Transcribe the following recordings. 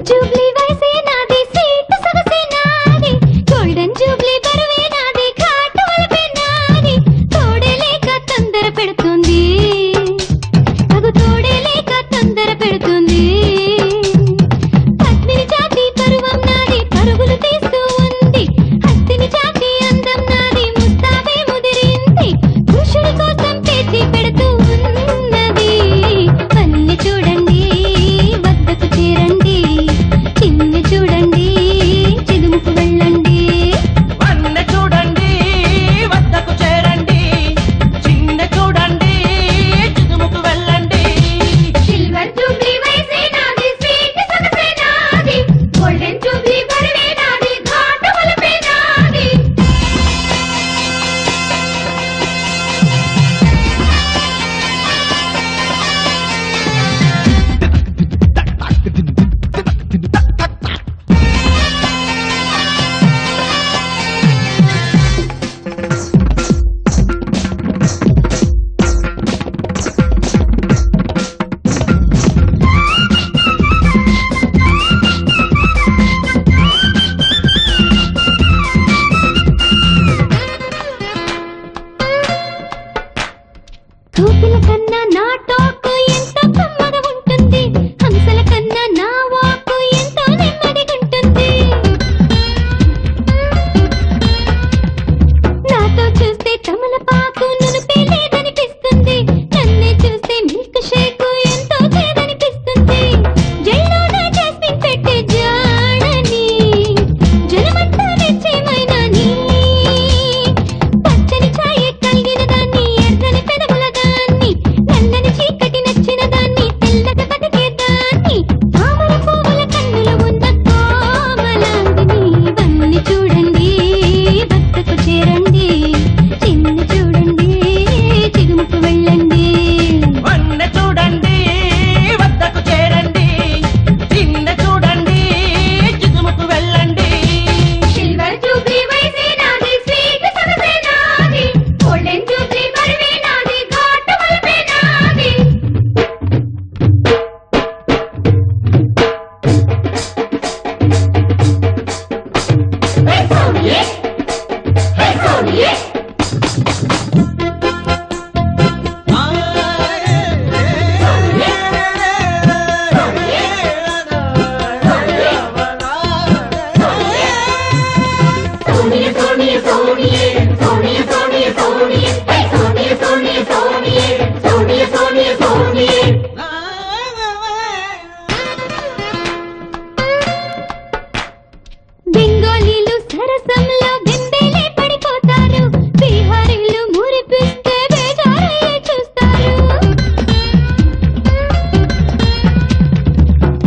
Jubilee వయసే నాది, sweet సొగసే నాది, గోల్డెన్ జూబ్లీ బరువే నాది, ఘాటు వలపే నాది. తోడే లేక తొందర పెడుతుంది, అగు తోడే లేక తొందర పెడుతుంది. పద్మిని జాతి పరువం నాది, పరుగులు తీస్తూ ఉంది. హస్తిని జాతి అందం నాది, ముస్తాబే ముదిరింది. పురుషుడి కోసం పేచి పెడుతూ ఉన్నది. వన్ని చూడండి వద్దకు చేరండి, చిన్ని చూడండి చిదుముకు వెళ్ళండి. వన్నె చూడండి వద్దకు చేరండి, చిన్నె చూడండి చిదుముకు వెళ్ళండి. సిల్వర్ జూబ్లీ వయసే నాది, స్వీట్ సొగసే నాది, గోల్డెన్ జూబ్లీ బరువే నాది, ఘాటు వలపే నాది. కోకిల కన్నా నా టాకు ఎంతో కమ్మగా ఉంటుంది, హంసల కన్నా నా వాకు ఎంతో నెమ్మదిగా ఉంటుంది. నాతో చూస్తే తమలపాకు నునుపే లేదనిపిస్తుంది, నన్నే చూస్తే మిల్క్ షేక్ ఎంతో చేదనిపిస్తుంది. జైలోన జాస్మిన్ పెట్టే జాడని, జనమంతా నిశ్చయమైన నీ పచ్చని ఛాయ కలిగిన దాన్ని, ఎర్రని పెదవుల దాన్ని, నల్లని చీకటి నచ్చిన దాన్ని, తెల్లగా బతికే దాన్ని, తామర పువ్వుల కన్నులు ఉన్న కోమలాంగిని. వన్ని చూడండి వద్దకు చేరండి, చిన్ని చూడండి చిగుముకు వెళ్ళండి. వన్నె చూడండి వద్దకు చేరండి, చిన్నె చూడండి చిదుముకు వెళ్ళండి. సిల్వర్ జూబ్లీ వయసే నాది, స్వీట్ సొగసే నాది, గోల్డెన్ జూబ్లీ బరువే నాది, ఘాటు వలపే నాది. బెంగాలీలు సరసంలో బెంబేలే పడిపోతారు, బీహారీలు మురిపిస్తే బేజారయ్యే చూస్తారు.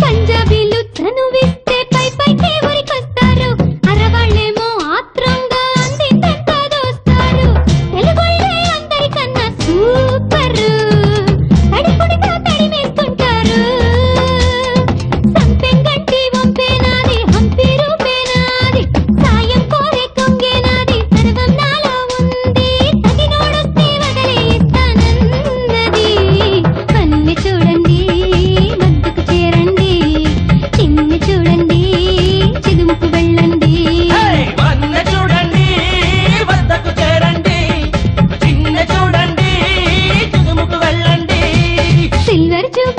పంజాబీలు చనువిస్తే పై పైకే ఉరికొస్తారు, అరవాళ్ళేమో ఆత్రంగా అందిందంతా దోస్తారు. తెలుగోళ్ళే అందరికన్నా సూపర్, తడిపుడితో తడిమేస్తుంటారు. సంపెంగంటి వంపే నాది, హంపి రూపే నాది, సాయం కోరే కొంగే నాది, సర్వం నాలో ఉంది. తగినోడొస్తే వదిలేస్తానన్నది. వన్ని చూడండి వద్దకు చేరండి, చిన్ని చూడండి చిదుముకు వెళ్ళండి. వన్నె చూడండి వద్దకు చేరండి, చిన్నె చూడండి చిదుముకు వెళ్ళండి. Silver Jubilee